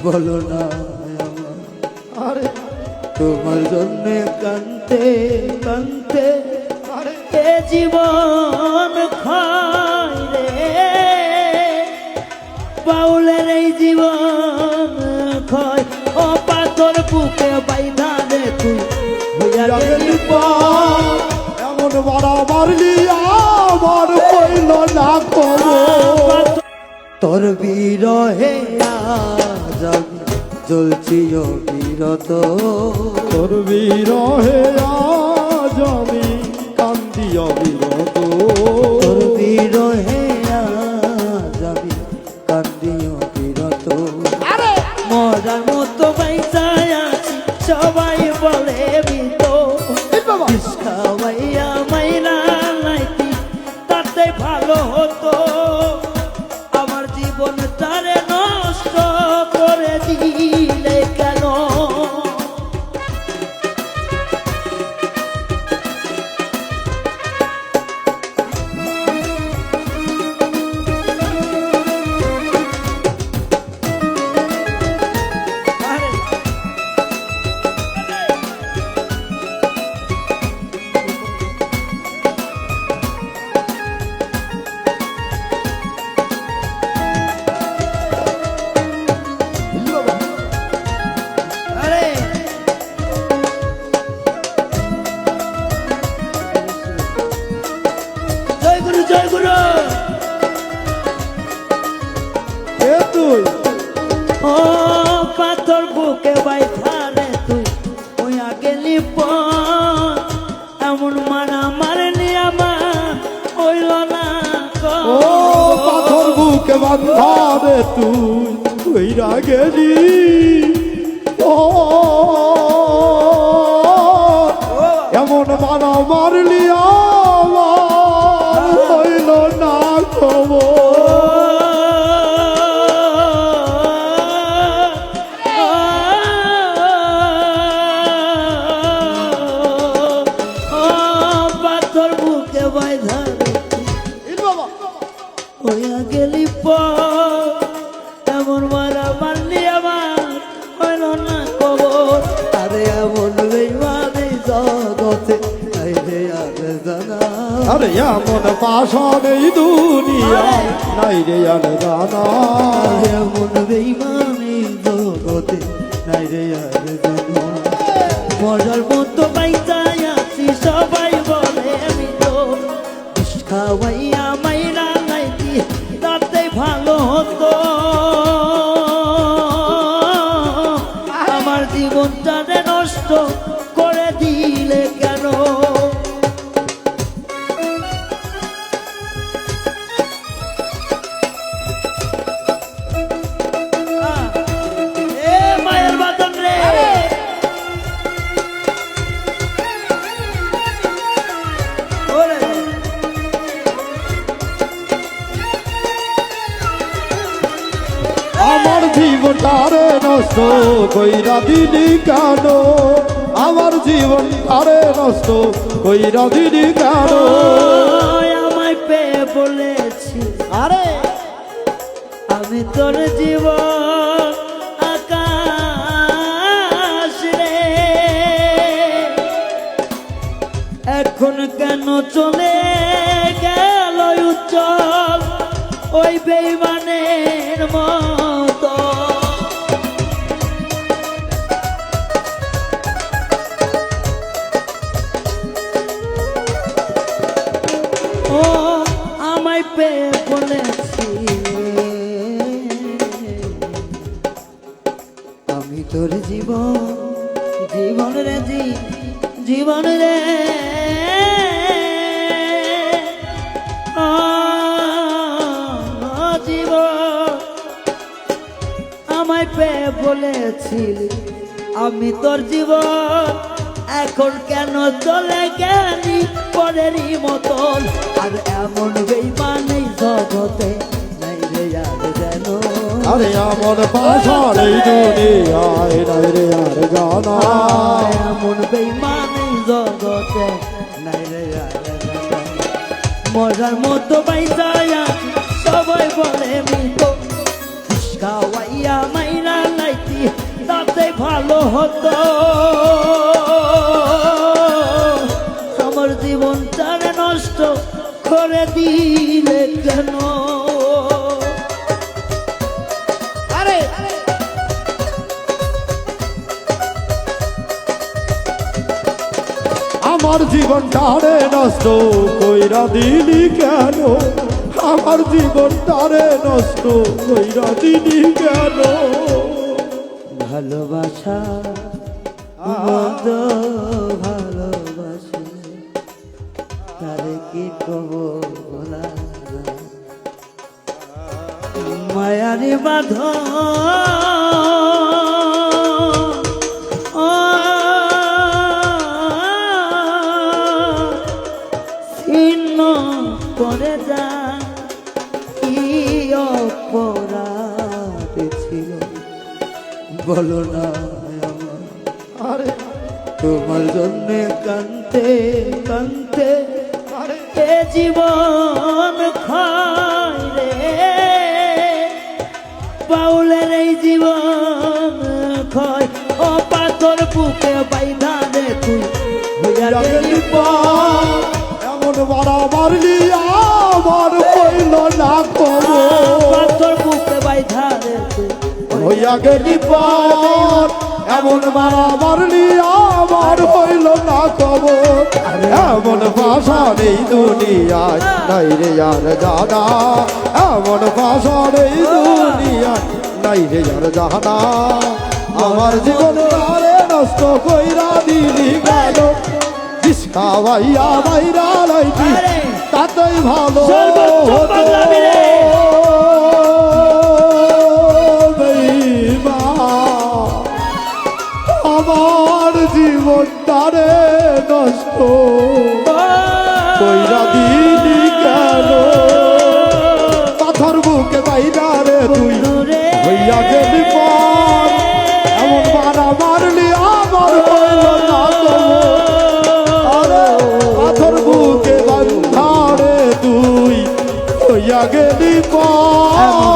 বলো না আরে তোমার জন্য কানতে কানতে এ জীবন খায় রে, বাউলের এই জীবন খায়। ও পাথর বুকে বাইধা রে তুই হইয়া গেলি পর। এমন মারা মারলি আমার হইল না খবর। তোর বিরহে আজ আমি জ্বলছি অবিরত তোর বিরহে আজ আমি কান্দি অবিরত। তোর বিরহে আজ আমি কান্দি অবিরত মরার মতো বাইচায় আছি সবাই বলে মৃত। খাওয়াইয়া মাইরা নাইতি তাতে ভালো হতো, আমার জীবনটারে নষ্ট করে দিলে কেন? আরে জয় গুরু জয় গুরু। কে তুই? ও পাথর বুকে বাইধা রে তুই হইয়া গেলি পর। এমন মারা মারনি আমার হইল না ও পাথর বুকে বাঁধা রে তুই কইরা গেলি। ও এমন মারা মারলি আমার হইল না খবর। পাথর বুকে বাইধা হইয়া গেলি পর। এমন মারা মারলি আমার হইল না খবর। আরে এমন বেইমানি জগতে নাই রে আর জানা আরে এমন পাশান এই দুনিয়ায় নাই রে আর জানা। আরে এমন বেইমানি জগতে নাই রে আর জানা মরার মতো বাইচায় আছি সবাই বলে আমি তো। বিষ খাওয়াইয়া মাইরা নাইতি তাতে ভালো হতো, আমার জীবনটারে নষ্ট করে দিলে কেন? এ মায়ের বাদন রে, ওরে আমার জীবনটারে নষ্ট কইরা দিলি কেন? আমার জীবনটারে নষ্ট কইরা দিলি কেন? আমায় পেয়ে বলেছি আরে আমি তোর জীবন আকাশ রে, এখন কেন চলে গেল উজ্জ্বল ওই বেইমানের মতো? ও আমায় পেয়ে বলেছি আমি তোর জীবন জীবন রে জীবন রে জীবন আমায় পেয়ে বলেছিলি আমি তোর জীবন, এখন কেন চলে গেলি পরেরই মতন? আর এমন বেইমানি জগতে নাই রে আর যেন আরে আমার পাশান এই দুনিয়ায় নাই রে আর জানা। এমন বেইমানি জগতে নাই রে আর যেন মরার মতো বাইচায়া সবাই বলে মৃত। খাওয়াইয়া মাইরা নাই ভালো হতো আমার জীবনটারে নষ্ট করে দিলে কেন আরে আমার জীবনটারে নষ্ট কইরা দিলি কেন আমার জীবনটারে নষ্ট কইরা দিলি কেন ভালোবাসা মন্দ ভালোবাসে তারে কি কব বলা যায়? মায়ারি ছিন্ন করে যা কি অপরাধ ছিল বলো না আমার। আরে তোমার জন্য কান্তে কান্তে আরে এ জীবন খায় রে বাউলের এই জীবন খায় ও পাথর বুকে বাইধা রে তুই হইয়া গেলি পার, এমন মারা মারলি আমার হইল না কবো পাথর বুকে বাইধা রে তুই হইয়া গেলি পার, এমন মারা মারলি আমার হইল না কবর এমন ভাষা নেই দুনিয়ায় নাই রে আর জানা এমন ভাষা নেই দুনিয়ায় নাই রে আর জানা আমার জীবন তারে নষ্ট কইরা দিলি গেল খাওয়াইয়া বাইরা লাইতি তাতেই ভালো সর্বোচ্চ পাগলামি রে। আমার জীবন তারে নষ্ট কইরা দিলি কেন পাথর বুকে বাইরা রে তুই হইয়া গেলি পর এমন মারা মারলি আমার হইল না আরে পাথর বুকে বান্ধা রে তুই হইয়া গেলি পর